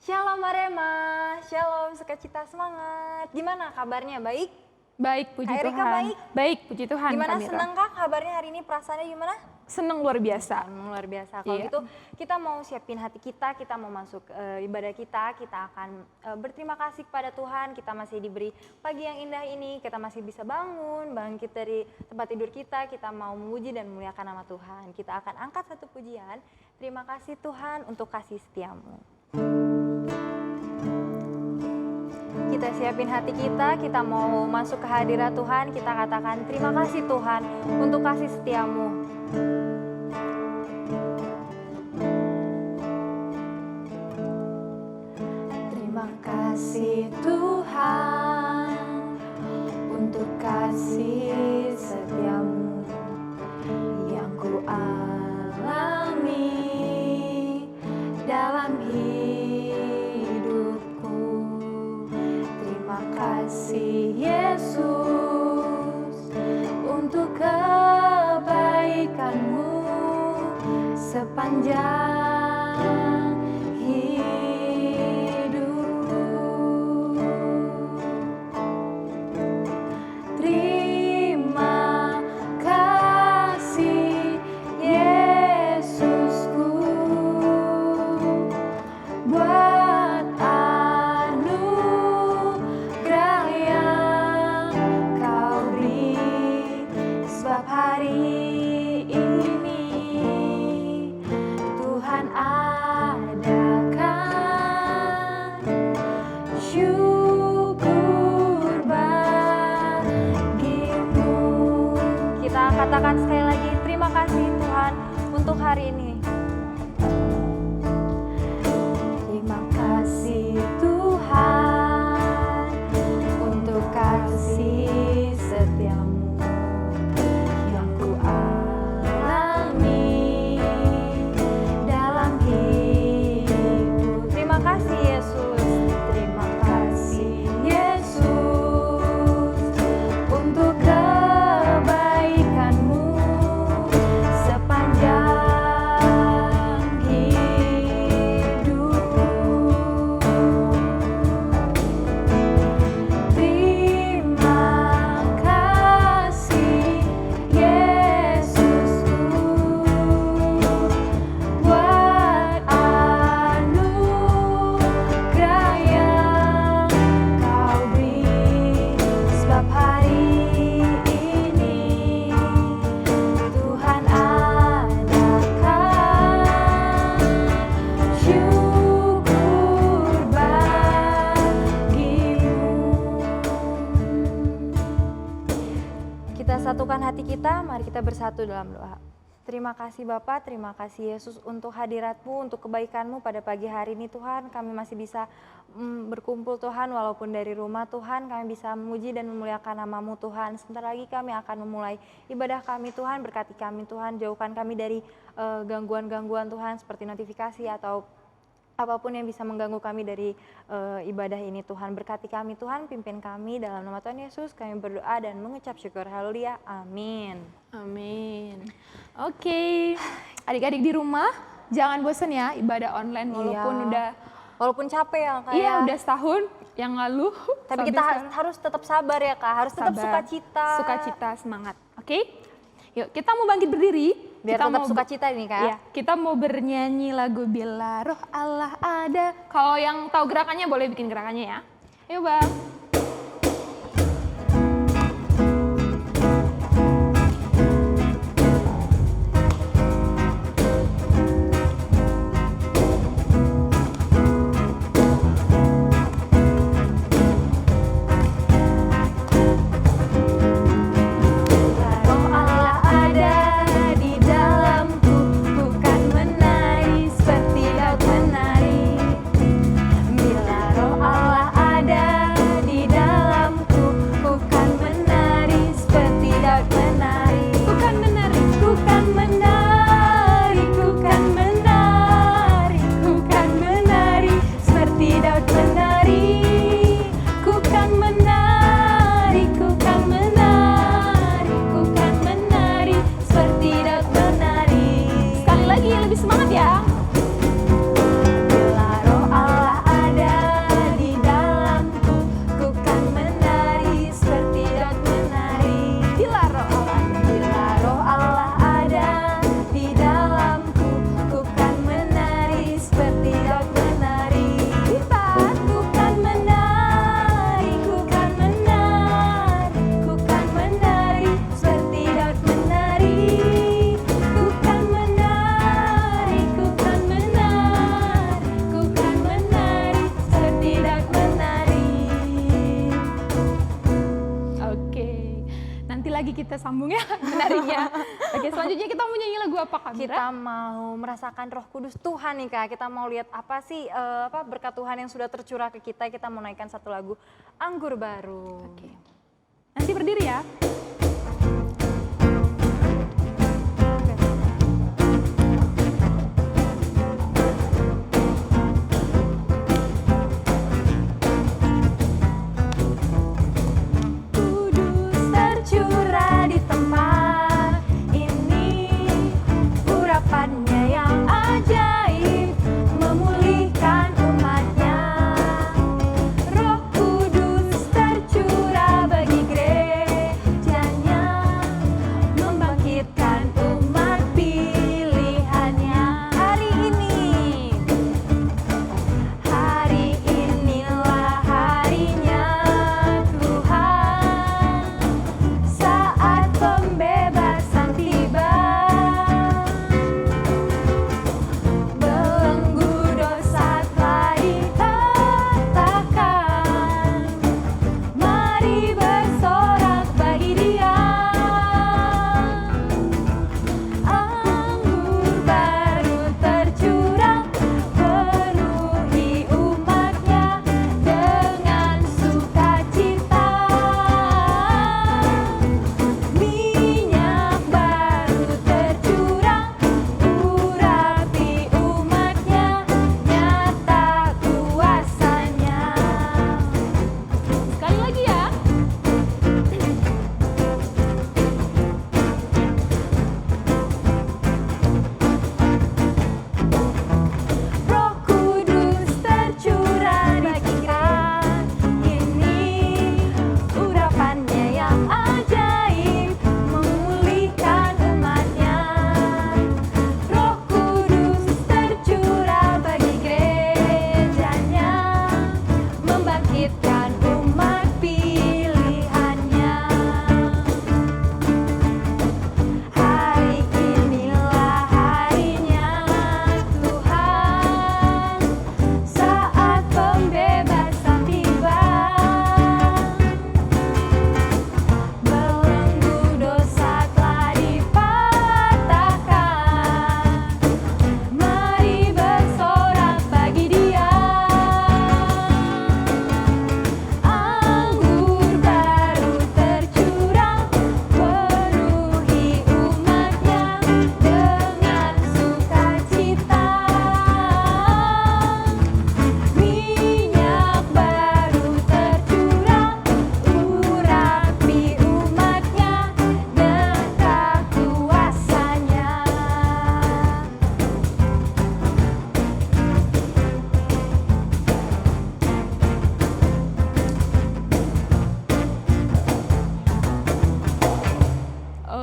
Shalom Marema, Shalom Sukacita Semangat. Gimana kabarnya? Baik? Baik, puji Kak Erika Tuhan. baik? Baik, puji Tuhan. Gimana, Kak Mira. senang Kak kabarnya hari ini? Perasaannya gimana? Senang luar biasa. Luar biasa. Kalau Iya. gitu kita mau siapin hati kita mau masuk ibadah kita akan berterima kasih kepada Tuhan. Kita masih diberi pagi yang indah ini, kita masih bisa bangkit dari tempat tidur kita mau memuji dan memuliakan nama Tuhan. Kita akan angkat satu pujian. Terima kasih Tuhan untuk kasih setiamu. Kita siapin hati kita mau masuk ke hadirat Tuhan, kita katakan terima kasih Tuhan untuk kasih setiamu. Terima kasih Tuhan untuk kasih setiamu yang ku alami dalam hidupku. Terima kasih Yesus untuk kebaikanmu sepanjang hidupku. Terima kasih Yesusku buat anugerah yang kau beri, sebab hari ini Tuhan adakan syukur bagimu. Kita katakan sekali lagi, terima kasih Tuhan untuk hari ini. Terima kasih Tuhan untuk kasih setiamu yang ku alami dalam hidup. Terima kasih Yesus, terima kasih Yesus untuk kebaikanmu sepanjang hidupku. Terima kasih Yesusku buat anugerah yang kau beri, sebab hari ini Tuhan adakan syukur bagimu. Kita satukan hati kita, mari kita bersatu dalam doa. Terima kasih Bapa, terima kasih Yesus untuk hadirat-Mu, untuk kebaikan-Mu pada pagi hari ini Tuhan. Kami masih bisa berkumpul Tuhan, walaupun dari rumah Tuhan, kami bisa memuji dan memuliakan nama-Mu Tuhan. Sebentar lagi kami akan memulai ibadah kami Tuhan, berkati kami Tuhan, jauhkan kami dari gangguan-gangguan Tuhan, seperti notifikasi atau apapun yang bisa mengganggu kami dari ibadah ini Tuhan. Berkati kami Tuhan, pimpin kami dalam nama Tuhan Yesus. Kami berdoa dan mengucap syukur. Haleluya. Amin. Amin. Oke, adik-adik di rumah jangan bosan ya ibadah online walaupun Iya. udah Walaupun capek ya Kak iya ya. udah setahun yang lalu. Tapi sampai kita sekarang. harus tetap sabar ya Kak. Harus tetap Sabar. sukacita. Sukacita, semangat. Oke? Yuk, kita mau bangkit berdiri. Biar kita tetap mau sukacita ini Kak. Iya, kita mau bernyanyi lagu Bila Roh Allah Ada. Kalau yang tahu gerakannya boleh bikin gerakannya ya. Ayo Bang. Roh Allah ada di dalamku, bukan menari seperti daun menari. Bila Roh Allah ada di kita sambung ya menariknya. Oke, selanjutnya kita mau nyanyi lagu apa, Kak Mira? Kita mau merasakan Roh Kudus Tuhan nih Kak. Kita mau lihat apa sih berkat Tuhan yang sudah tercurah ke kita. Kita mau naikkan satu lagu Anggur Baru. Oke. Nanti berdiri ya. Kudus tercurah di tempat ini, urapannya yang ajaib memulihkan umatnya. Roh Kudus tercurah bagi gerejanya, membangkitkan umat pilihannya. Hari inilah harinya Tuhan, saat pembebasan tiba. Belenggu dosa telah dipatahkan, mari bersorak bagi Dia. Anggur baru tercurah, penuhi umatnya dengan sukacita. Minyak baru tercurah, urapi umatnya, nyata kuasanya. Sekali lagi ya. Roh Kudus tercurah bagikan ini, urapannya yang ajaib memulihkan umatnya. Roh Kudus tercurah bagi gerejanya, membangkitkan umat pilihannya. Hari inilah harinya Tuhan, saat pembebasan tiba. Belenggu dosa telah dipatahkan, mari bersorak bagi Dia. Anggur baru tercurah, penuhi umatnya dengan sukacita. Minyak baru tercurah, urapi umatnya dengan kuasanya.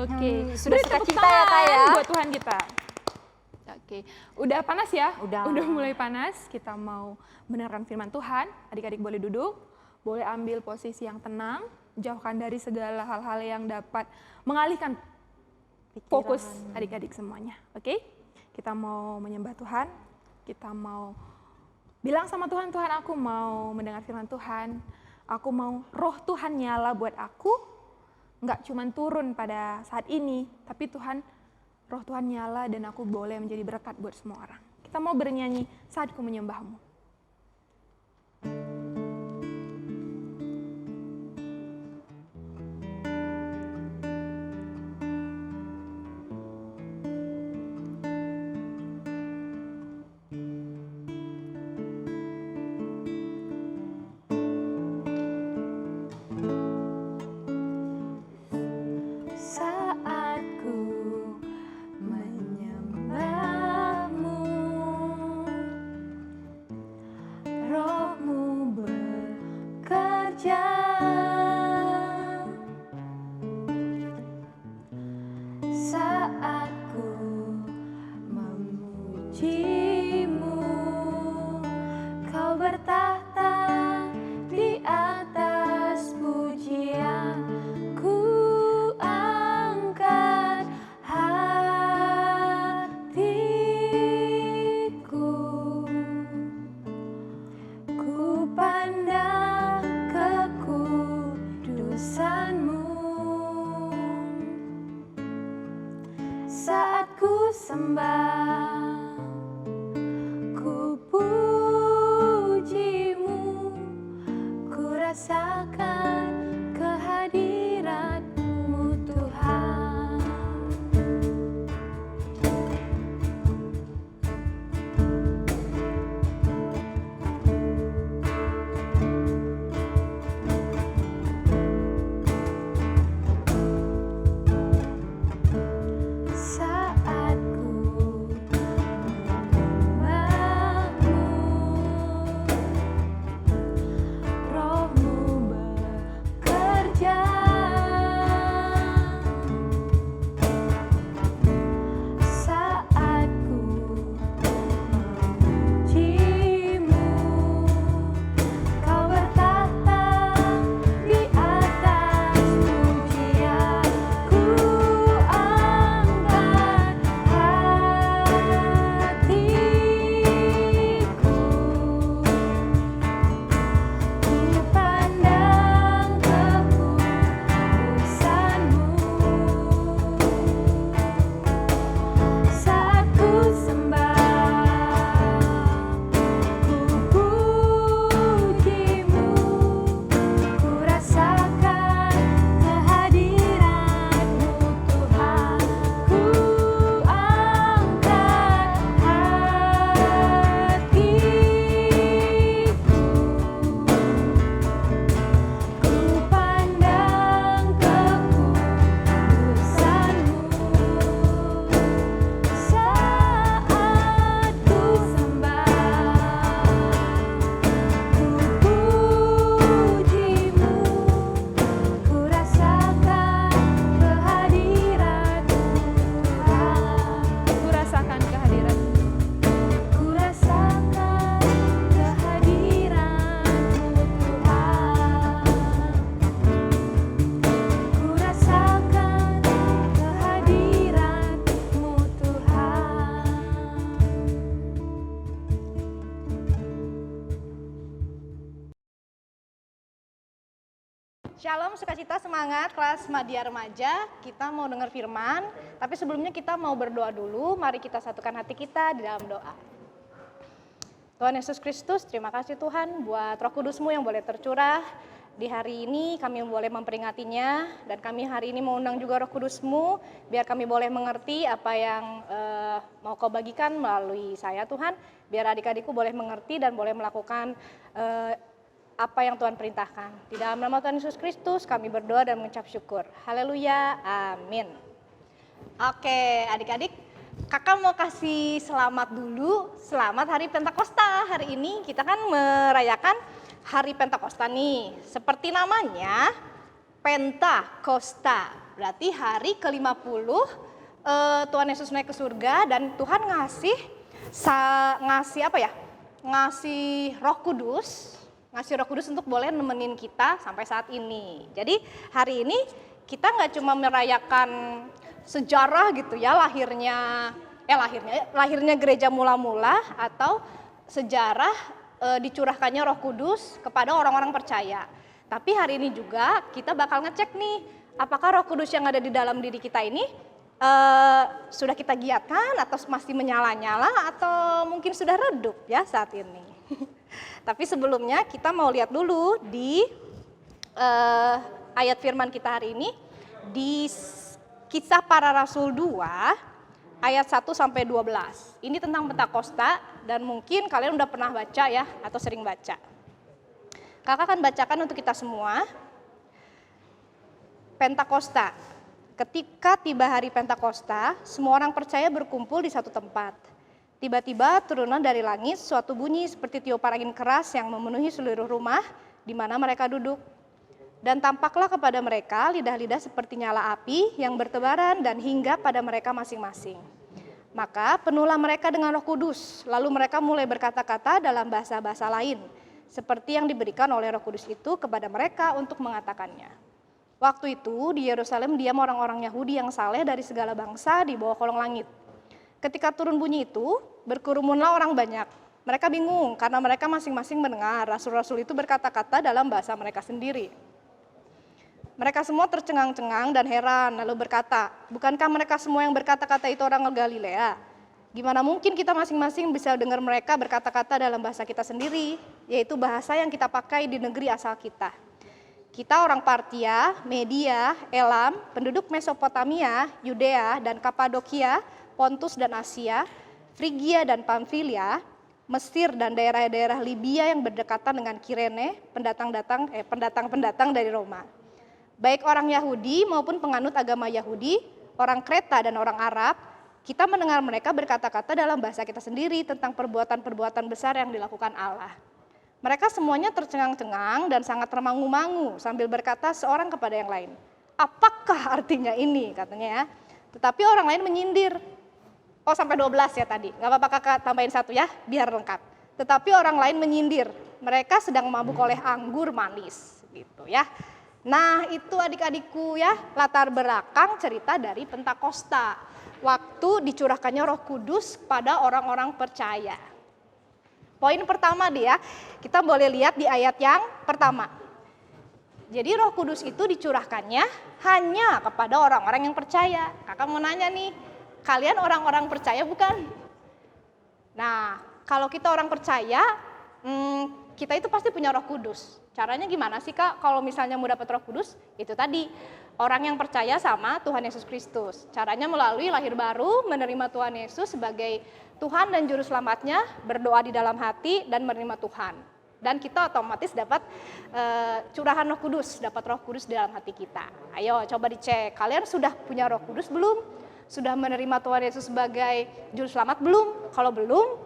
Oke, Sudah beri tepuk sukacita ya, Kak, ya? tangan buat Tuhan kita. Oke, udah panas ya? Udah. mulai panas. Kita mau mendengarkan firman Tuhan. Adik-adik boleh duduk, boleh ambil posisi yang tenang, jauhkan dari segala hal-hal yang dapat mengalihkan fokus adik-adik semuanya. Oke, kita mau menyembah Tuhan. Kita mau bilang sama Tuhan, Tuhan aku mau mendengar firman Tuhan. Aku mau roh Tuhan nyala buat aku. Nggak cuma turun pada saat ini, tapi Tuhan, roh Tuhan nyala dan aku boleh menjadi berkat buat semua orang. Kita mau bernyanyi saat ku menyembahmu. Saat ku menyembahmu, saat ku sembah, ku pujimu, ku rasakan kehadirat-Mu Tuhan. Saat ku menyembah-Mu, Roh-Mu bekerja. Saat ku memuji-Mu, Kau bertahta di atas pujian. Ku angkat hatiku, ku pandang kekudusan-Mu. Saat ku sembah, ku puji-Mu, ku rasakan kehadirat-Mu Tuhan. Ku angkat hatiku, ku pandang kekudusan-Mu. Saat ku sembah, ku puji-Mu, ku rasakan kehadirat-Mu Tuhan. Ku rasakan kehadirat-Mu. Ku rasakan kehadirat-Mu Tuhan. Ku rasakan kehadirat-Mu Tuhan. Shalom, sukacita, semangat kelas Madya Remaja. Kita mau dengar firman, tapi sebelumnya kita mau berdoa dulu. Mari kita satukan hati kita di dalam doa. Tuhan Yesus Kristus, terima kasih Tuhan buat Roh Kudus-Mu yang boleh tercurah di hari ini. Kami boleh memperingatinya, dan kami hari ini mengundang juga Roh Kudus-Mu biar kami boleh mengerti apa yang mau Kau bagikan melalui saya Tuhan. Biar adik-adikku boleh mengerti dan boleh melakukan apa yang Tuhan perintahkan. Di dalam nama Tuhan Yesus Kristus kami berdoa dan mengucap syukur. Haleluya, amin. Oke, adik-adik, kakak mau kasih selamat dulu. Selamat Hari Pentakosta. Hari ini kita kan merayakan Hari Pentakosta nih. Seperti namanya, Pentakosta. Berarti hari ke-50 Tuhan Yesus naik ke surga dan Tuhan ngasih apa ya? Ngasih Roh Kudus. Ngasih Roh Kudus untuk boleh nemenin kita sampai saat ini. Jadi hari ini kita nggak cuma merayakan sejarah gitu ya, lahirnya gereja mula-mula atau sejarah dicurahkannya Roh Kudus kepada orang-orang percaya. Tapi hari ini juga kita bakal ngecek nih, apakah Roh Kudus yang ada di dalam diri kita ini sudah kita giatkan atau masih menyala-nyala atau mungkin sudah redup ya saat ini. Tapi sebelumnya kita mau lihat dulu di ayat firman kita hari ini di Kisah Para Rasul 2 ayat 1 sampai 12. Ini tentang Pentakosta dan mungkin kalian udah pernah baca ya atau sering baca. Kakak akan bacakan untuk kita semua. Pentakosta. Ketika tiba hari Pentakosta, semua orang percaya berkumpul di satu tempat. Tiba-tiba turunlah dari langit suatu bunyi seperti tiupan angin keras yang memenuhi seluruh rumah di mana mereka duduk. Dan tampaklah kepada mereka lidah-lidah seperti nyala api yang bertebaran dan hinggap pada mereka masing-masing. Maka penuhlah mereka dengan Roh Kudus, lalu mereka mulai berkata-kata dalam bahasa-bahasa lain, seperti yang diberikan oleh Roh Kudus itu kepada mereka untuk mengatakannya. Waktu itu di Yerusalem diam orang-orang Yahudi yang saleh dari segala bangsa di bawah kolong langit. Ketika turun bunyi itu, berkerumunlah orang banyak. Mereka bingung karena mereka masing-masing mendengar rasul-rasul itu berkata-kata dalam bahasa mereka sendiri. Mereka semua tercengang-cengang dan heran, lalu berkata, bukankah mereka semua yang berkata-kata itu orang Galilea? Gimana mungkin kita masing-masing bisa dengar mereka berkata-kata dalam bahasa kita sendiri, yaitu bahasa yang kita pakai di negeri asal kita. Kita orang Partia, Media, Elam, penduduk Mesopotamia, Yudea dan Kapadokia, Pontus dan Asia, Frigia dan Pamfilia, Mesir dan daerah-daerah Libya yang berdekatan dengan Kirene, pendatang-pendatang dari Roma. Baik orang Yahudi maupun penganut agama Yahudi, orang Kreta dan orang Arab, kita mendengar mereka berkata-kata dalam bahasa kita sendiri tentang perbuatan-perbuatan besar yang dilakukan Allah. Mereka semuanya tercengang-cengang dan sangat termangu-mangu sambil berkata seorang kepada yang lain. Apakah artinya ini? Katanya ya. Tetapi orang lain menyindir. Oh sampai 12 ya tadi, nggak apa-apa kakak tambahin 1 ya, biar lengkap. Tetapi orang lain menyindir, mereka sedang mabuk oleh anggur manis gitu ya. Nah itu adik-adikku ya, latar belakang cerita dari Pentakosta. Waktu dicurahkannya Roh Kudus pada orang-orang percaya. Poin pertama dia, kita boleh lihat di ayat yang pertama. Jadi Roh Kudus itu dicurahkannya hanya kepada orang-orang yang percaya. Kakak mau nanya nih, kalian orang-orang percaya bukan? Nah, kalau kita orang percaya, kita itu pasti punya Roh Kudus. Caranya gimana sih Kak kalau misalnya mau dapat Roh Kudus? Itu tadi, orang yang percaya sama Tuhan Yesus Kristus. Caranya melalui lahir baru, menerima Tuhan Yesus sebagai Tuhan dan Juru Selamatnya, berdoa di dalam hati dan menerima Tuhan. Dan kita otomatis dapat curahan Roh Kudus, dapat Roh Kudus di dalam hati kita. Ayo coba dicek, kalian sudah punya Roh Kudus belum? Sudah menerima Tuhan Yesus sebagai Juru Selamat belum? Kalau belum,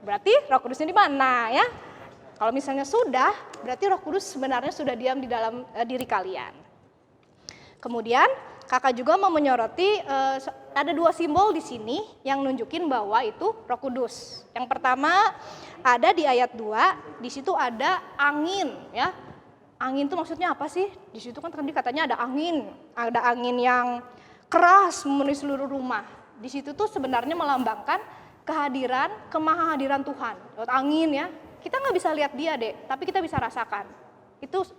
berarti Roh Kudusnya di mana ya? Kalau misalnya sudah, berarti Roh Kudus sebenarnya sudah diam di dalam diri kalian. Kemudian kakak juga mau menyoroti ada 2 simbol di sini yang nunjukin bahwa itu Roh Kudus. Yang pertama ada di ayat 2, di situ ada angin ya. Angin itu maksudnya apa sih? Di situ kan tadi katanya ada angin yang keras memenuhi seluruh rumah. Di situ tuh sebenarnya melambangkan kemahahadiran Tuhan. Lewat angin ya. Kita nggak bisa lihat dia deh, tapi kita bisa rasakan.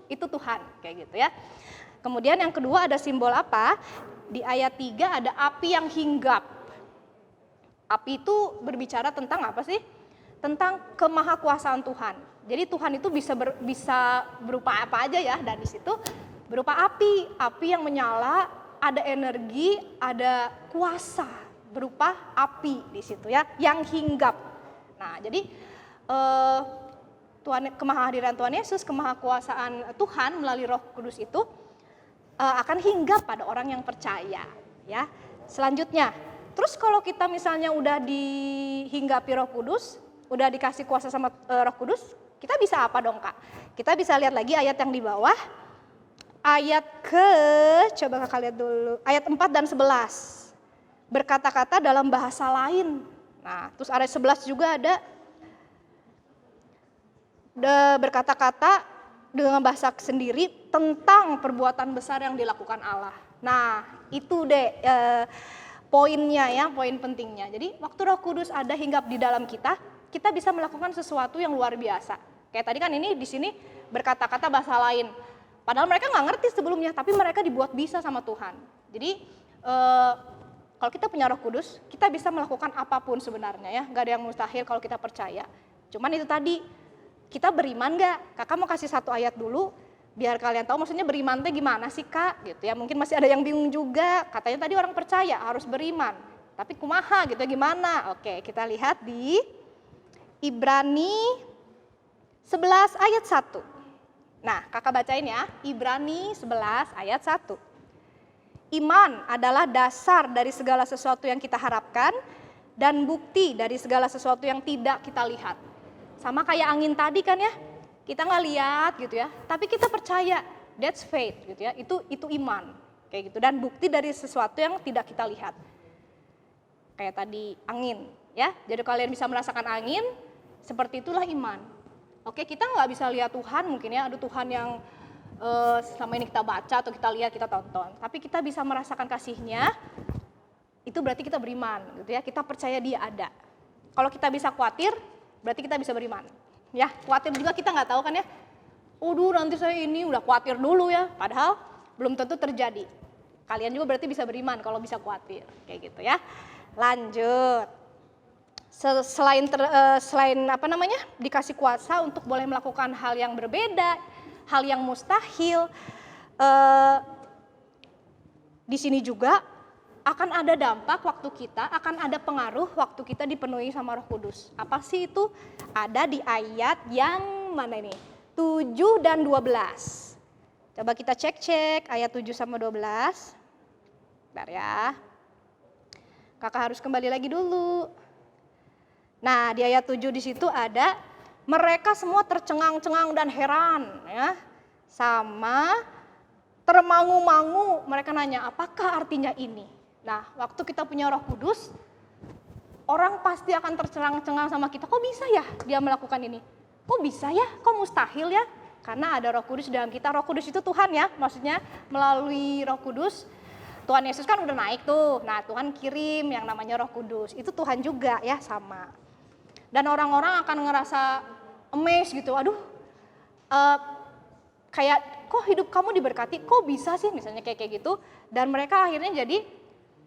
Itu Tuhan kayak gitu ya. Kemudian yang kedua ada simbol apa? Di ayat 3 ada api yang hinggap. Api itu berbicara tentang apa sih? Tentang kemahakuasaan Tuhan. Jadi Tuhan itu bisa berupa apa aja ya, dan di situ berupa api yang menyala, ada energi, ada kuasa berupa api di situ ya, yang hinggap. Nah, jadi kemahahadiran Tuhan Yesus, kemahakuasaan Tuhan melalui Roh Kudus itu akan hinggap pada orang yang percaya ya. Selanjutnya, terus kalau kita misalnya udah dihinggapi Roh Kudus, udah dikasih kuasa sama Roh Kudus, kita bisa apa dong Kak? Kita bisa lihat lagi ayat yang di bawah. Ayat coba Kakak lihat dulu, ayat 4 dan 11. Berkata-kata dalam bahasa lain. Nah, terus ayat 11 juga ada berkata-kata dengan bahasa sendiri tentang perbuatan besar yang dilakukan Allah. Nah, itu deh poinnya ya, poin pentingnya. Jadi waktu Roh Kudus ada hinggap di dalam kita, kita bisa melakukan sesuatu yang luar biasa. Kayak tadi kan ini di sini berkata-kata bahasa lain. Padahal mereka nggak ngerti sebelumnya, tapi mereka dibuat bisa sama Tuhan. Jadi kalau kita punya Roh Kudus, kita bisa melakukan apapun sebenarnya ya. Nggak ada yang mustahil kalau kita percaya. Cuman itu tadi, kita beriman nggak? Kakak mau kasih 1 ayat dulu, biar kalian tahu maksudnya beriman itu gimana sih Kak? Gitu ya. Mungkin masih ada yang bingung juga. Katanya tadi orang percaya harus beriman, tapi kumaha gitu ya, gimana? Oke, kita lihat di Ibrani 11 ayat 1. Nah, kakak bacain ya, Ibrani 11 ayat 1. Iman adalah dasar dari segala sesuatu yang kita harapkan dan bukti dari segala sesuatu yang tidak kita lihat. Sama kayak angin tadi kan ya, kita nggak lihat gitu ya, tapi kita percaya, that's faith gitu ya, itu iman kayak gitu, dan bukti dari sesuatu yang tidak kita lihat. Kayak tadi angin ya, jadi kalian bisa merasakan angin, seperti itulah iman. Oke, kita nggak bisa lihat Tuhan mungkin ya, ada Tuhan yang selama ini kita baca atau kita lihat, kita tonton, tapi kita bisa merasakan kasih-Nya, itu berarti kita beriman gitu ya, kita percaya Dia ada. Kalau kita bisa khawatir, berarti kita bisa beriman. Ya, khawatir juga kita nggak tahu kan ya. Nanti saya ini udah khawatir dulu ya. Padahal belum tentu terjadi. Kalian juga berarti bisa beriman kalau bisa khawatir, kayak gitu ya. Lanjut. Selain dikasih kuasa untuk boleh melakukan hal yang berbeda, hal yang mustahil, di sini juga akan ada dampak waktu kita, akan ada pengaruh waktu kita dipenuhi sama Roh Kudus. Apa sih itu? Ada di ayat yang mana ini? 7 dan 12. Coba kita cek ayat 7 sama 12. Bentar ya. Kakak harus kembali lagi dulu. Nah, di ayat 7 di situ ada mereka semua tercengang-cengang dan heran ya. Sama termangu-mangu, mereka nanya, apakah artinya ini? Nah, waktu kita punya Roh Kudus, orang pasti akan tercengang-cengang sama kita. Kok bisa ya dia melakukan ini? Kok bisa ya? Kok mustahil ya? Karena ada Roh Kudus dalam kita. Roh Kudus itu Tuhan ya, maksudnya melalui Roh Kudus. Tuhan Yesus kan udah naik tuh. Nah, Tuhan kirim yang namanya Roh Kudus. Itu Tuhan juga ya, sama. Dan orang-orang akan ngerasa amazed gitu. Aduh, kayak kok hidup kamu diberkati, kok bisa sih misalnya kayak gitu. Dan mereka akhirnya jadi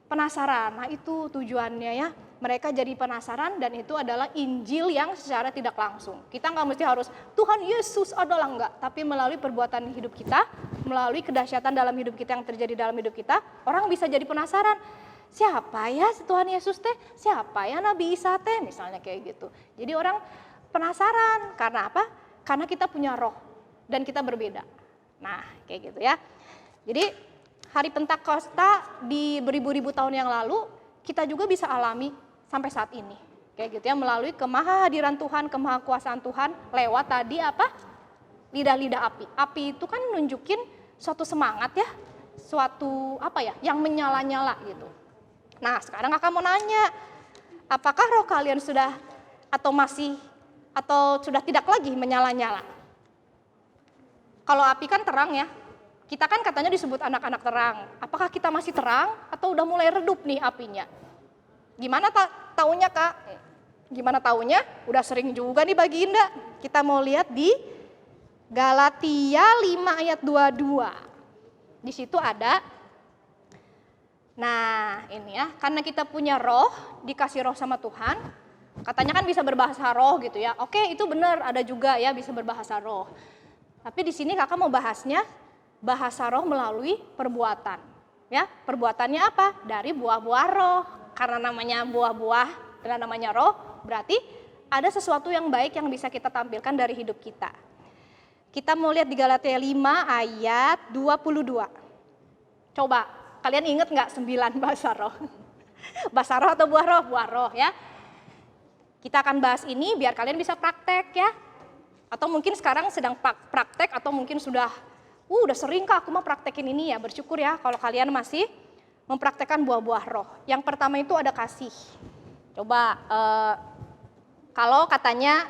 penasaran. Nah, itu tujuannya ya. Mereka jadi penasaran dan itu adalah Injil yang secara tidak langsung. Kita nggak mesti harus Tuhan Yesus adalah enggak, tapi melalui perbuatan hidup kita, melalui kedahsyatan dalam hidup kita yang terjadi dalam hidup kita, orang bisa jadi penasaran. Siapa ya Tuhan Yesus teh? Siapa ya Nabi Isa teh? Misalnya kayak gitu. Jadi orang penasaran. Karena apa? Karena kita punya roh dan kita berbeda. Nah, kayak gitu ya. Jadi hari Pentakosta di beribu-ribu tahun yang lalu kita juga bisa alami sampai saat ini. Kayak gitu ya, melalui kemahadiran Tuhan, kemahakuasaan Tuhan lewat tadi apa? Lidah-lidah api. Api itu kan nunjukin suatu semangat ya, suatu apa ya, yang menyala-nyala gitu. Nah, sekarang kakak mau nanya, apakah roh kalian sudah atau masih atau sudah tidak lagi menyala-nyala? Kalau api kan terang ya, kita kan katanya disebut anak-anak terang. Apakah kita masih terang atau udah mulai redup nih apinya? Gimana taunya Kak? Gimana taunya? Udah sering juga nih bagi Indah. Kita mau lihat di Galatia 5 ayat 22. Di situ ada. Nah, ini ya, karena kita punya roh, dikasih roh sama Tuhan. Katanya kan bisa berbahasa roh gitu ya. Oke, itu benar, ada juga ya bisa berbahasa roh. Tapi di sini Kakak mau bahasnya bahasa roh melalui perbuatan. Ya, perbuatannya apa? Dari buah-buah roh. Karena namanya buah-buah dan namanya roh, berarti ada sesuatu yang baik yang bisa kita tampilkan dari hidup kita. Kita mau lihat di Galatia 5 ayat 22. Coba, kalian ingat nggak 9 bahasa roh? Bahasa roh atau buah roh? Buah roh ya. Kita akan bahas ini biar kalian bisa praktek ya. Atau mungkin sekarang sedang praktek atau mungkin sudah sering Kak aku mau praktekin ini ya. Bersyukur ya kalau kalian masih mempraktekkan buah-buah roh. Yang pertama itu ada kasih. Coba kalau katanya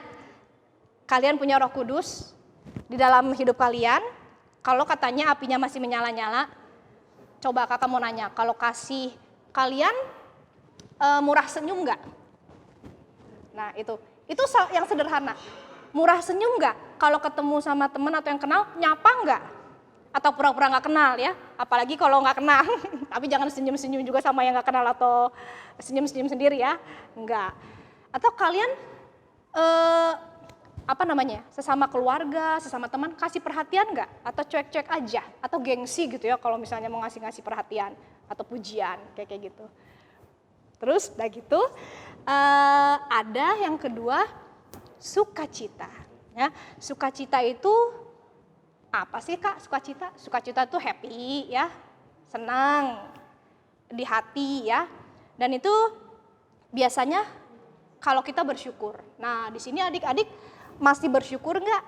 kalian punya Roh Kudus di dalam hidup kalian, kalau katanya apinya masih menyala-nyala, coba kakak mau nanya, kalau kasih kalian murah senyum nggak? Nah itu yang sederhana. Murah senyum nggak? Kalau ketemu sama teman atau yang kenal, nyapa nggak? Atau pura-pura nggak kenal ya, apalagi kalau nggak kenal. Tapi jangan senyum-senyum juga sama yang nggak kenal atau senyum-senyum sendiri ya, enggak. Atau kalian sesama keluarga, sesama teman kasih perhatian nggak? Atau cuek-cuek aja? Atau gengsi gitu ya kalau misalnya mau ngasih perhatian atau pujian kayak gitu. Terus udah gitu ada yang kedua sukacita. Ya, sukacita itu apa sih Kak sukacita? Sukacita itu happy ya, senang di hati ya. Dan itu biasanya kalau kita bersyukur. Nah di sini adik-adik masih bersyukur nggak?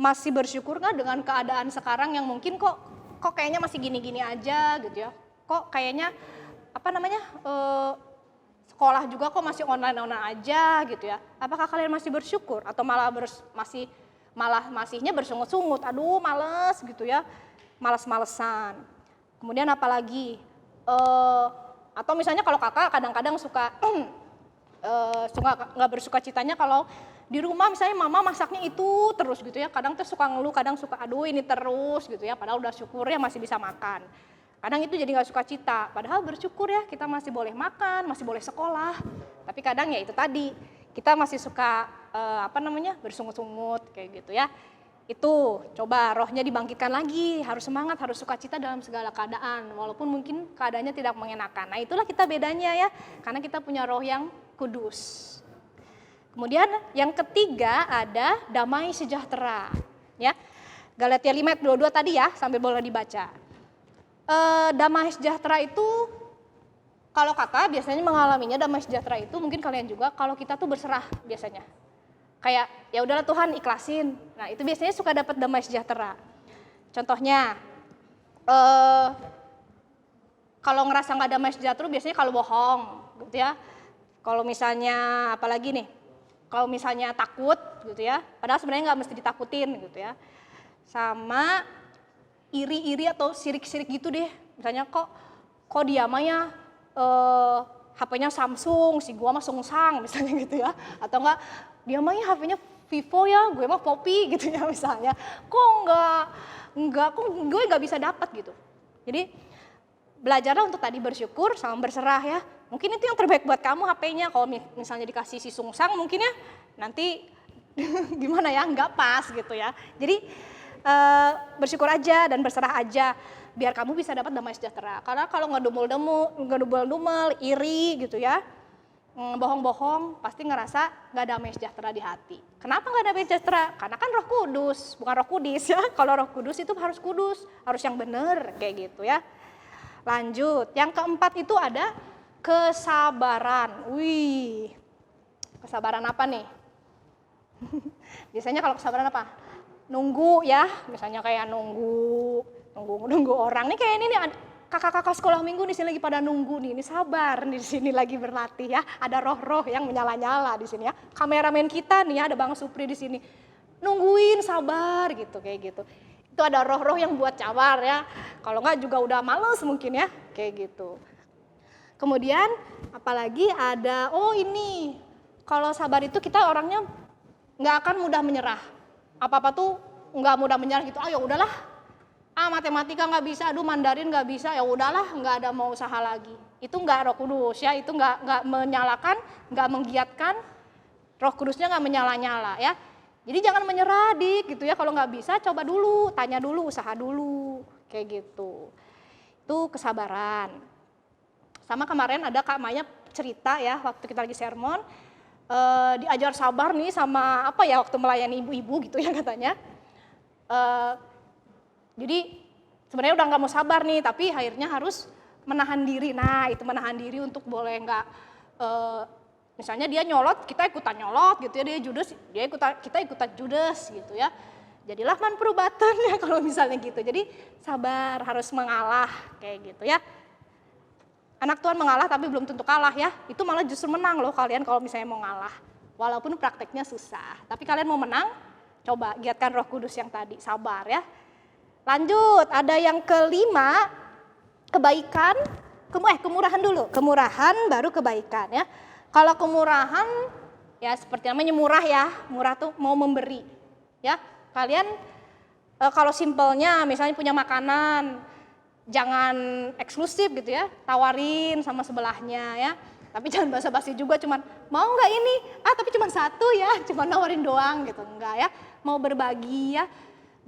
Masih bersyukur nggak dengan keadaan sekarang yang mungkin kok kayaknya masih gini-gini aja gitu ya? Kok kayaknya sekolah juga kok masih online aja gitu ya? Apakah kalian masih bersyukur atau malah masihnya bersungut-sungut, aduh males gitu ya, males-malesan. Kemudian apalagi, atau misalnya kalau kakak kadang-kadang suka nggak bersuka citanya kalau Di rumah misalnya mama masaknya itu terus gitu ya, kadang tuh suka ngeluh, kadang suka aduh ini terus gitu ya, padahal udah syukur ya masih bisa makan. Kadang itu jadi nggak suka cita, padahal bersyukur ya kita masih boleh makan, masih boleh sekolah. Tapi kadang ya itu tadi, kita masih suka bersungut-sungut kayak gitu ya. Itu coba rohnya dibangkitkan lagi, harus semangat, harus sukacita dalam segala keadaan, walaupun mungkin keadaannya tidak mengenakan. Nah itulah kita bedanya ya, karena kita punya roh yang kudus. Kemudian yang ketiga ada damai sejahtera. Ya, Galatia 5 ayat 22 tadi ya, sambil boleh dibaca. Damai sejahtera itu, kalau kakak biasanya mengalaminya damai sejahtera itu, mungkin kalian juga, kalau kita tuh berserah biasanya. Kayak ya udahlah Tuhan ikhlasin. Nah itu biasanya suka dapat damai sejahtera. Contohnya, kalau ngerasa nggak damai sejahtera biasanya kalau bohong, gitu ya. Kalau misalnya apalagi nih, kalau misalnya takut gitu ya, padahal sebenarnya nggak mesti ditakutin gitu ya. Sama iri-iri atau sirik-sirik gitu deh. Misalnya kok dia mah ya HP-nya Samsung, si gua mah Samsung misalnya gitu ya. Atau enggak dia mah ya HP-nya Vivo ya, gue mah Poppy gitu ya misalnya. Kok gue nggak bisa dapat gitu. Jadi belajarlah untuk tadi bersyukur sama berserah ya. Mungkin itu yang terbaik buat kamu HP-nya. Kalau misalnya dikasih si Samsung mungkin ya nanti gimana ya, nggak pas gitu ya. Jadi bersyukur aja dan berserah aja biar kamu bisa dapat damai sejahtera. Karena kalau ngedumel-dumel, iri gitu ya, bohong-bohong, pasti ngerasa nggak damai sejahtera di hati. Kenapa nggak damai sejahtera? Karena kan Roh Kudus, bukan Roh Kudis ya. Kalau Roh Kudus itu harus kudus, harus yang benar kayak gitu ya. Lanjut, yang keempat itu ada kesabaran. Wih, kesabaran apa nih? Biasanya kalau kesabaran apa? Nunggu ya, misalnya kayak nunggu orang. Nih kayak ini nih kakak-kakak sekolah minggu di sini lagi pada nunggu nih. Ini sabar di sini lagi berlatih ya. Ada roh-roh yang menyala-nyala di sini ya. Kameramen kita nih ya, ada Bang Supri di sini. Nungguin sabar gitu kayak gitu. Itu ada roh-roh yang buat cabar ya. Kalau enggak juga udah males mungkin ya, kayak gitu. Kemudian apalagi ada, ini kalau sabar itu kita orangnya nggak akan mudah menyerah. Apa-apa tuh nggak mudah menyerah gitu. Ya udahlah, matematika nggak bisa, Mandarin nggak bisa, ya udahlah, nggak ada mau usaha lagi. Itu nggak Roh Kudus ya, itu nggak menyalakan, nggak menggiatkan. Roh Kudusnya nggak menyala-nyala ya. Jadi jangan menyerah dik gitu ya, kalau nggak bisa coba dulu, tanya dulu, usaha dulu, kayak gitu. Itu kesabaran. Sama kemarin ada Kak Maya cerita ya, waktu kita lagi sermon, diajar sabar nih sama waktu melayani ibu-ibu gitu ya katanya. Jadi sebenarnya udah nggak mau sabar nih, tapi akhirnya harus menahan diri. Nah itu menahan diri untuk boleh nggak, misalnya dia nyolot, kita ikutan nyolot gitu ya, dia judes, kita ikutan judes gitu ya. Jadilah man perubatan ya kalau misalnya gitu. Jadi sabar, harus mengalah kayak gitu ya. Anak Tuhan mengalah tapi belum tentu kalah ya. Itu malah justru menang loh kalian kalau misalnya mau ngalah. Walaupun prakteknya susah. Tapi kalian mau menang, coba giatkan Roh Kudus yang tadi, sabar ya. Lanjut, ada yang kelima, kebaikan, kemurahan dulu. Kemurahan baru kebaikan ya. Kalau kemurahan ya seperti namanya murah ya. Murah tuh mau memberi ya. Kalian kalau simpelnya misalnya punya makanan, jangan eksklusif gitu ya, tawarin sama sebelahnya ya. Tapi jangan basa-basi juga cuman mau nggak ini, tapi cuman satu ya, cuman nawarin doang gitu, enggak ya. Mau berbagi ya,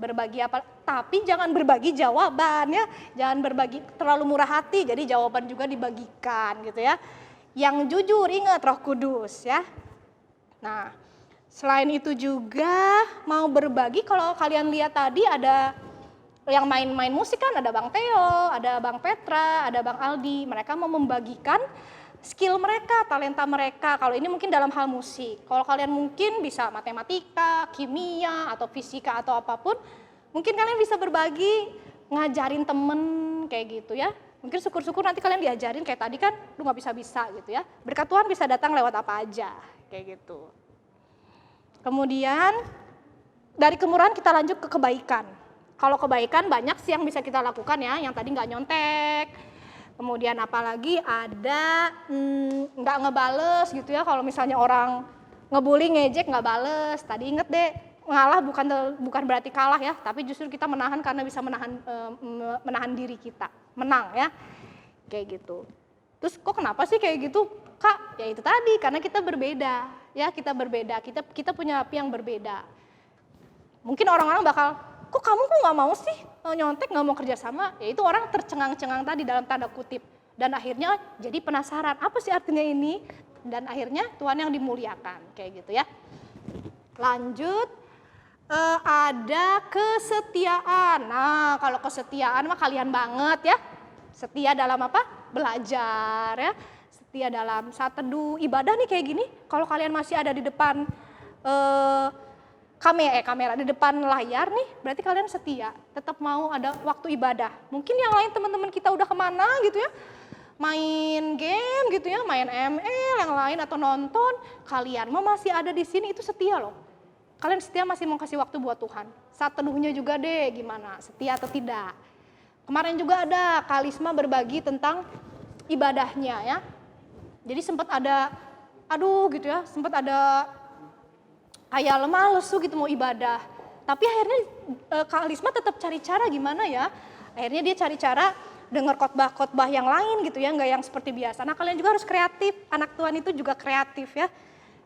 berbagi apa, tapi jangan berbagi jawaban ya. Jangan berbagi terlalu murah hati, jadi jawaban juga dibagikan gitu ya. Yang jujur, ingat Roh Kudus ya. Nah, selain itu juga mau berbagi, kalau kalian lihat tadi ada yang main-main musik kan, ada Bang Theo, ada Bang Petra, ada Bang Aldi. Mereka mau membagikan skill mereka, talenta mereka. Kalau ini mungkin dalam hal musik. Kalau kalian mungkin bisa matematika, kimia, atau fisika, atau apapun. Mungkin kalian bisa berbagi, ngajarin temen kayak gitu ya. Mungkin syukur-syukur nanti kalian diajarin kayak tadi kan, lu gak bisa-bisa gitu ya. Berkat Tuhan bisa datang lewat apa aja, kayak gitu. Kemudian dari kemurahan kita lanjut ke kebaikan. Kalau kebaikan banyak sih yang bisa kita lakukan ya, yang tadi nggak nyontek. Kemudian apalagi ada nggak ngebales gitu ya, kalau misalnya orang ngebully, ngejek, nggak bales. Tadi inget deh, ngalah bukan berarti kalah ya, tapi justru kita menahan karena bisa menahan diri kita, menang ya, kayak gitu. Terus kok kenapa sih kayak gitu, Kak? Ya itu tadi, karena kita berbeda, ya kita berbeda, kita punya api yang berbeda. Mungkin orang-orang bakal, kok kamu nggak mau sih nyontek, nggak mau kerjasama? Ya itu orang tercengang-cengang tadi dalam tanda kutip. Dan akhirnya jadi penasaran, apa sih artinya ini? Dan akhirnya Tuhan yang dimuliakan, kayak gitu ya. Lanjut, ada kesetiaan. Nah, kalau kesetiaan mah kalian banget ya. Setia dalam apa? Belajar ya. Setia dalam saat teduh, ibadah nih kayak gini. Kalau kalian masih ada di depan kamera di depan layar nih, berarti kalian setia. Tetap mau ada waktu ibadah. Mungkin yang lain teman-teman kita udah kemana gitu ya. Main game gitu ya, main ML yang lain atau nonton. Kalian mah masih ada di sini, itu setia loh. Kalian setia masih mau kasih waktu buat Tuhan. Saat teduhnya juga deh gimana, setia atau tidak. Kemarin juga ada Kalisma berbagi tentang ibadahnya ya. Jadi sempat ada, gitu ya, sempat ada kayak lemah lesu gitu mau ibadah. Tapi akhirnya Kalisma tetap cari cara gimana ya. Akhirnya dia cari cara dengar khotbah-khotbah yang lain gitu ya, nggak yang seperti biasa. Nah kalian juga harus kreatif, anak Tuhan itu juga kreatif ya.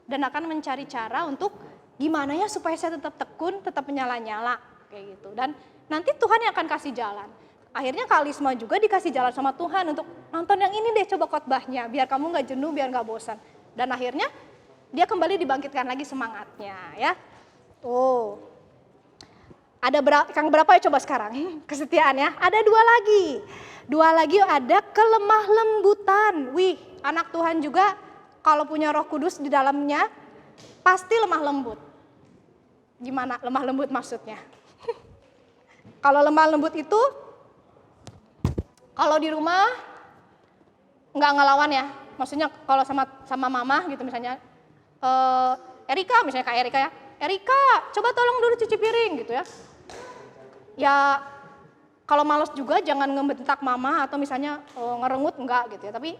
Dan akan mencari cara untuk gimana ya supaya saya tetap tekun, tetap menyala-nyala kayak gitu. Dan nanti Tuhan yang akan kasih jalan. Akhirnya Kalisma juga dikasih jalan sama Tuhan untuk nonton yang ini deh, coba khotbahnya, biar kamu nggak jenuh, biar nggak bosan. Dan akhirnya dia kembali dibangkitkan lagi semangatnya ya. Tuh. Ada yang berapa ya coba sekarang? Kesetiaan ya. Ada dua lagi ada kelemah lembutan. Wih, anak Tuhan juga kalau punya Roh Kudus di dalamnya pasti lemah lembut. Gimana lemah lembut maksudnya? Kalau lemah lembut itu kalau di rumah nggak ngelawan ya. Maksudnya kalau sama mama gitu misalnya, Erika misalnya Kak Erika ya. Erika, coba tolong dulu cuci piring gitu ya. Ya kalau malas juga jangan ngebentak mama atau misalnya ngerengut enggak gitu ya. Tapi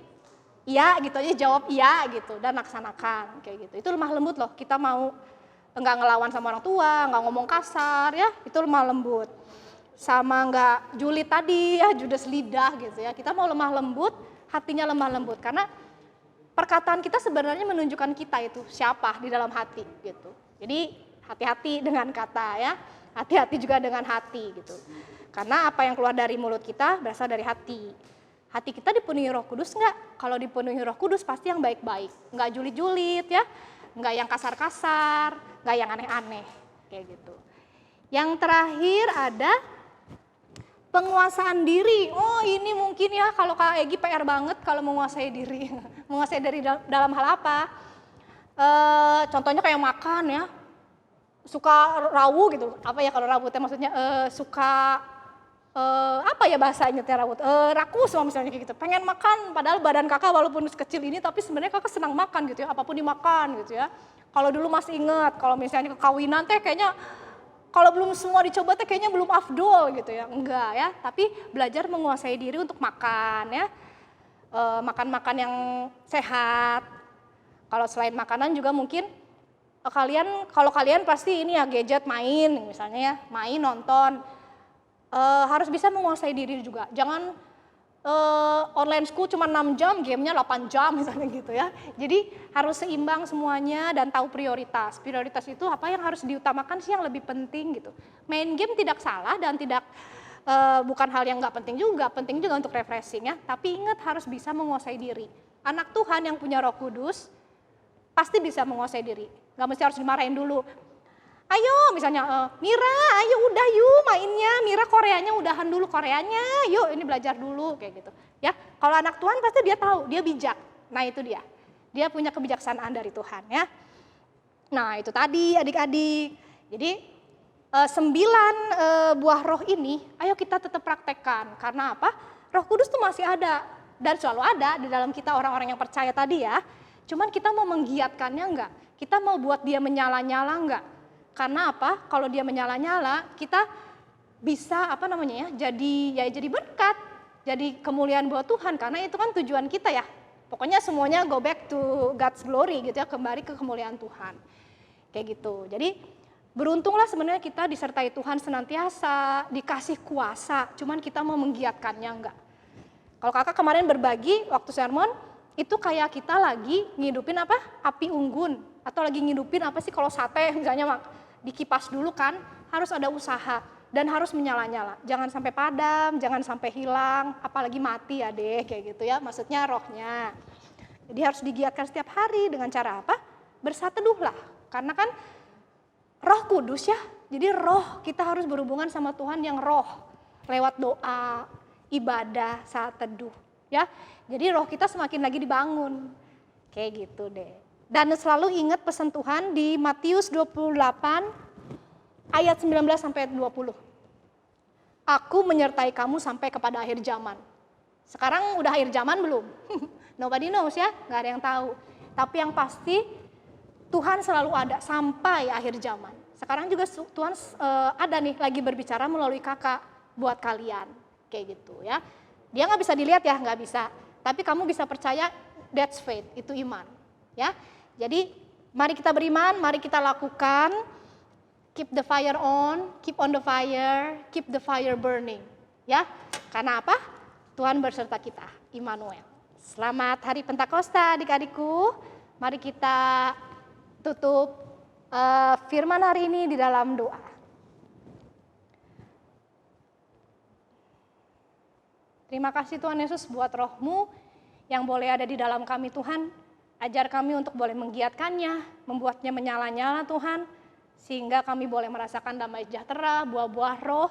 iya gitu aja, jawab iya gitu dan laksanakan kayak gitu. Itu lemah lembut loh. Kita mau enggak ngelawan sama orang tua, enggak ngomong kasar ya, itu lemah lembut. Sama enggak julid tadi ya, judes lidah gitu ya. Kita mau lemah lembut, hatinya lemah lembut karena perkataan kita sebenarnya menunjukkan kita itu siapa di dalam hati gitu. Jadi hati-hati dengan kata ya, hati-hati juga dengan hati gitu. Karena apa yang keluar dari mulut kita berasal dari hati. Hati kita dipenuhi Roh Kudus enggak? Kalau dipenuhi Roh Kudus pasti yang baik-baik, enggak julid-julid ya, enggak yang kasar-kasar, enggak yang aneh-aneh kayak gitu. Yang terakhir ada penguasaan diri. Oh ini mungkin ya kalau Kak Egi PR banget kalau menguasai diri. Menguasai diri dalam hal apa? Contohnya kayak makan ya. Suka rawu gitu. Apa ya kalau rawu maksudnya suka apa ya bahasanya rawut? Rakus misalnya kayak gitu. Pengen makan padahal badan kakak walaupun sekecil ini tapi sebenarnya kakak senang makan gitu ya. Apapun dimakan gitu ya. Kalau dulu masih ingat kalau misalnya kekawinan teh kayaknya kalau belum semua dicoba teh kayaknya belum afdol gitu ya. Enggak ya, tapi belajar menguasai diri untuk makan ya. Makan-makan yang sehat. Kalau selain makanan juga mungkin kalau kalian pasti ini ya gadget main misalnya ya, main nonton. Harus bisa menguasai diri juga. Jangan online school cuma 6 jam, gamenya 8 jam misalnya gitu ya. Jadi harus seimbang semuanya dan tahu prioritas. Prioritas itu apa yang harus diutamakan sih yang lebih penting gitu. Main game tidak salah dan bukan hal yang nggak penting juga untuk refreshing ya. Tapi ingat harus bisa menguasai diri. Anak Tuhan yang punya Roh Kudus pasti bisa menguasai diri. Nggak mesti harus dimarahin dulu. Ayo misalnya Mira, ayo udah yuk mainnya. Mira Koreanya udahan dulu Koreanya. Yuk ini belajar dulu kayak gitu. Ya, kalau anak Tuhan pasti dia tahu, dia bijak. Nah, itu dia. Dia punya kebijaksanaan dari Tuhan ya. Nah, itu tadi adik-adik. Jadi 9 buah roh ini ayo kita tetap praktekkan. Karena apa? Roh Kudus tuh masih ada dan selalu ada di dalam kita orang-orang yang percaya tadi ya. Cuman kita mau menggiatkannya enggak? Kita mau buat dia menyala-nyala enggak? Karena apa? Kalau dia menyala-nyala, kita bisa jadi berkat, jadi kemuliaan buat Tuhan. Karena itu kan tujuan kita ya, Pokoknya semuanya go back to God's glory gitu ya, kembali ke kemuliaan Tuhan. Kayak gitu. Jadi beruntunglah sebenarnya kita disertai Tuhan senantiasa, dikasih kuasa, cuman kita mau menggiatkannya enggak. Kalau kakak kemarin berbagi waktu sermon, itu kayak kita lagi ngidupin apa? Api unggun. Atau lagi ngidupin apa sih kalau sate misalnya dikipas dulu kan, harus ada usaha. Dan harus menyala-nyala, jangan sampai padam, jangan sampai hilang, apalagi mati ya deh, kayak gitu ya, maksudnya rohnya. Jadi harus digiatkan setiap hari dengan cara apa? Bersateduhlah, karena kan Roh Kudus ya, jadi roh kita harus berhubungan sama Tuhan yang roh, lewat doa, ibadah, saat teduh. Ya, jadi roh kita semakin lagi dibangun, kayak gitu deh. Dan selalu ingat pesan Tuhan di Matius 28, ayat 19 sampai 20. Aku menyertai kamu sampai kepada akhir zaman. Sekarang udah akhir zaman belum? Nobody knows ya, nggak ada yang tahu. Tapi yang pasti Tuhan selalu ada sampai akhir zaman. Sekarang juga Tuhan ada nih lagi berbicara melalui kakak buat kalian. Kayak gitu ya. Dia nggak bisa dilihat ya, nggak bisa. Tapi kamu bisa percaya that's faith, itu iman. Ya. Jadi mari kita beriman, mari kita lakukan. Keep the fire on, keep on the fire, keep the fire burning. Ya, karena apa? Tuhan berserta kita, Immanuel. Selamat Hari Pentakosta adik-adikku. Mari kita tutup firman hari ini di dalam doa. Terima kasih Tuhan Yesus buat roh-Mu yang boleh ada di dalam kami Tuhan. Ajar kami untuk boleh menggiatkannya, membuatnya menyala-nyala Tuhan. Sehingga kami boleh merasakan damai sejahtera, buah-buah roh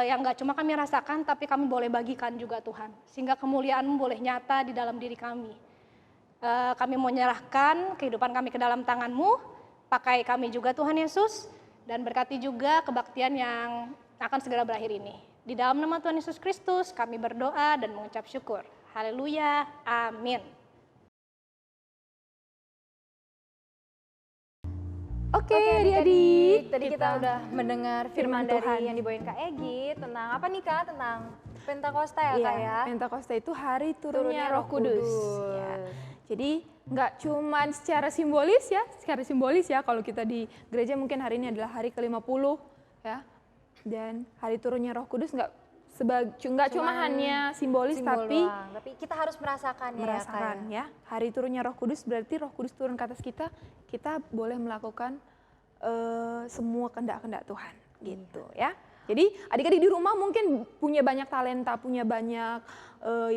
yang gak cuma kami rasakan, tapi kami boleh bagikan juga Tuhan. Sehingga kemuliaan-Mu boleh nyata di dalam diri kami. Kami mau menyerahkan kehidupan kami ke dalam tangan-Mu, pakai kami juga Tuhan Yesus, dan berkati juga kebaktian yang akan segera berakhir ini. Di dalam nama Tuhan Yesus Kristus kami berdoa dan mengucap syukur. Haleluya, amin. Oke, adik-adik, tadi kita udah mendengar firman Firman Tuhan. dari yang dibawain Kak Egi tentang apa nih Kak? Tentang Pentakosta ya Kak ya? Pentakosta itu hari turunnya Roh Kudus. Ya. Jadi nggak cuman secara simbolis ya, kalau kita di gereja mungkin hari ini adalah hari ke-50 ya. Dan hari turunnya Roh Kudus nggak cuma hanya simbolis tapi doang. Tapi kita harus merasakan ya. Hari turunnya Roh Kudus berarti Roh Kudus turun ke atas kita boleh melakukan semua kehendak-kehendak Tuhan gitu ya. Jadi adik-adik di rumah mungkin punya banyak talenta, punya banyak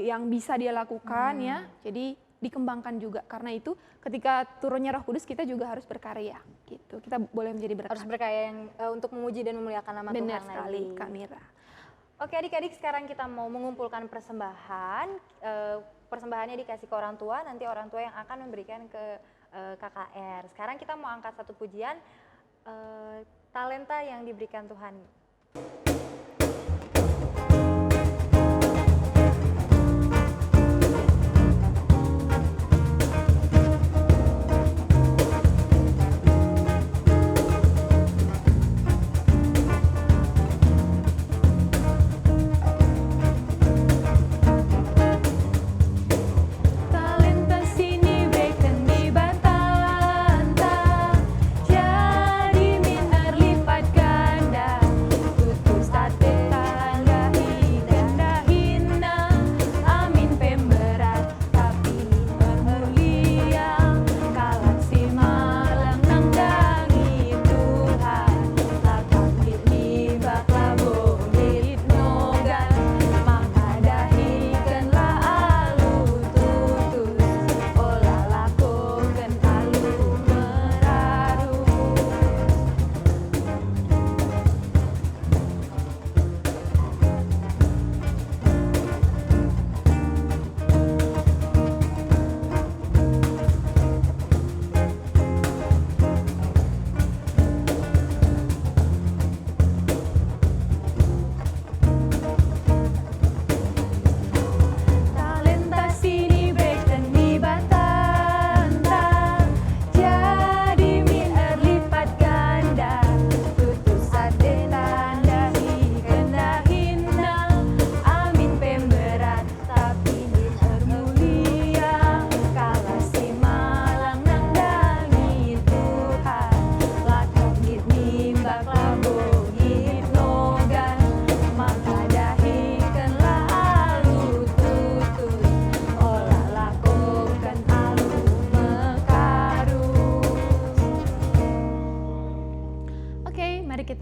yang bisa dia lakukan ya. Jadi dikembangkan juga, karena itu ketika turunnya Roh Kudus kita juga harus berkarya gitu. Kita boleh menjadi berkat. Harus berkarya yang untuk memuji dan memuliakan nama Tuhan. Benar sekali Kak Mira. Oke adik-adik, sekarang kita mau mengumpulkan persembahan. Persembahannya dikasih ke orang tua, nanti orang tua yang akan memberikan ke KKR. Sekarang kita mau angkat satu pujian, talenta yang diberikan Tuhan. Talenta sini berikan dibantah, jadi minar lipat ganda.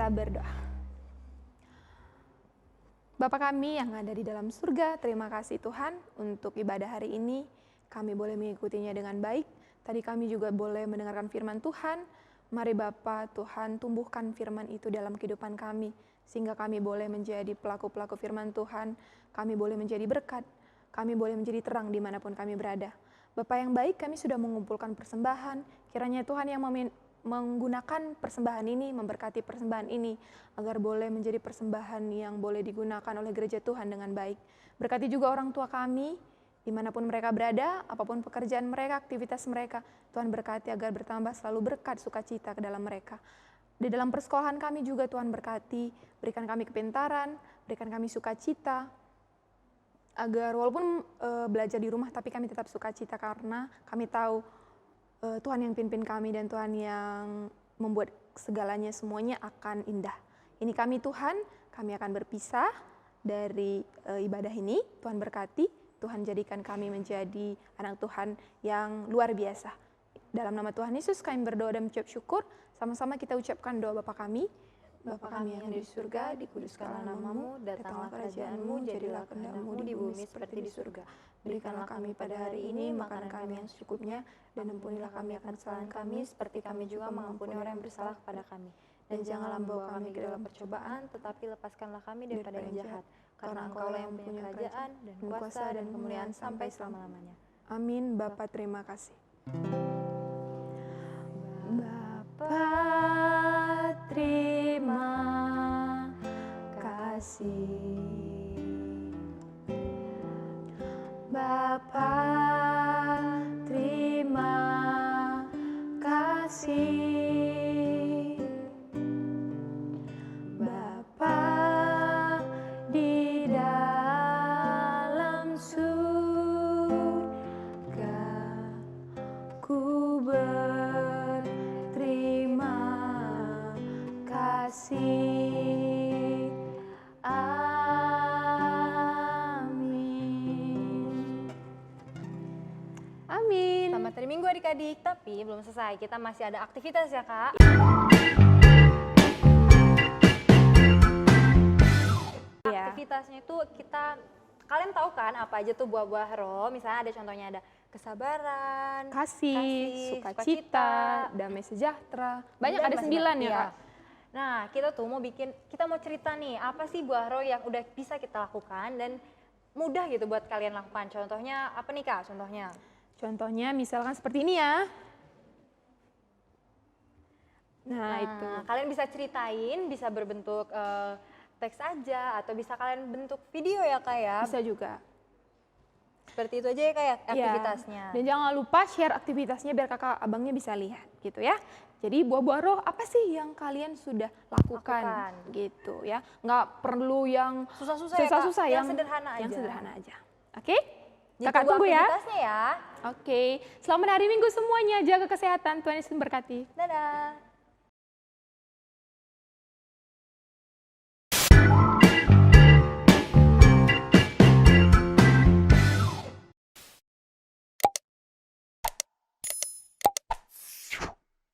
kita berdoa. Bapa kami yang ada di dalam surga, terima kasih Tuhan untuk ibadah hari ini. Kami boleh mengikutinya dengan baik. Tadi kami juga boleh mendengarkan firman Tuhan. Mari Bapa, Tuhan tumbuhkan firman itu dalam kehidupan kami. Sehingga kami boleh menjadi pelaku-pelaku firman Tuhan. Kami boleh menjadi berkat. Kami boleh menjadi terang dimanapun kami berada. Bapa yang baik, kami sudah mengumpulkan persembahan. Kiranya Tuhan yang menggunakan persembahan ini, memberkati persembahan ini, agar boleh menjadi persembahan yang boleh digunakan oleh gereja Tuhan dengan baik. Berkati juga orang tua kami, dimanapun mereka berada, apapun pekerjaan mereka, aktivitas mereka, Tuhan berkati agar bertambah selalu berkat sukacita ke dalam mereka. Di dalam persekolahan kami juga Tuhan berkati, berikan kami kepintaran, berikan kami sukacita, agar walaupun belajar di rumah tapi kami tetap sukacita karena kami tahu Tuhan yang pimpin kami dan Tuhan yang membuat segalanya semuanya akan indah. Ini kami Tuhan, kami akan berpisah dari ibadah ini. Tuhan berkati, Tuhan jadikan kami menjadi anak Tuhan yang luar biasa. Dalam nama Tuhan Yesus kami berdoa dan mengucap syukur. Sama-sama kita ucapkan doa Bapa kami. Bapa kami yang ada di surga, dikuduskanlah namamu, datanglah kerajaanmu, jadilah kehendakmu di bumi seperti di surga. Berikanlah kami pada hari ini makanan kami yang secukupnya, dan ampunilah kami akan kesalahan kami, seperti kami juga mengampuni orang yang bersalah kepada kami. Dan janganlah membawa kami ke dalam percobaan, tetapi lepaskanlah kami daripada yang jahat. Karena Engkaulah yang punya kerajaan, dan kuasa, dan kemuliaan sampai selama-lamanya. Amin. Bapa terima kasih. Bapa terima kasih. Bapa terima kasih. Bapa di dalam surga, ku berterima kasih. Amin. Selamat hari Minggu adik-adik, tapi belum selesai, kita masih ada aktivitas ya Kak. Aktivitasnya itu kalian tahu kan apa aja tuh buah-buah roh, misalnya ada contohnya ada kesabaran, Kasih, sukacita, damai sejahtera. Banyak, dan ada masih 9 ya banyak. Kak. Nah kita tuh kita mau cerita nih, apa sih buah roh yang udah bisa kita lakukan dan mudah gitu buat kalian lakukan. Contohnya apa nih Kak, Contohnya misalkan seperti ini ya. Nah itu. Kalian bisa ceritain, bisa berbentuk teks aja, atau bisa kalian bentuk video ya Kak ya. Bisa juga. Seperti itu aja ya Kak ya, aktivitasnya. Dan jangan lupa share aktivitasnya biar kakak abangnya bisa lihat gitu ya. Jadi buah-buah roh apa sih yang kalian sudah lakukan. Gitu ya. Nggak perlu yang Susah-susah ya Kak, yang sederhana aja. Yang sederhana aja. Oke? Ditunggu Kakak tunggu ya. aktivitasnya ya. Oke. Selamat hari Minggu semuanya, jaga kesehatan, Tuhan Yesus memberkati. Dadah.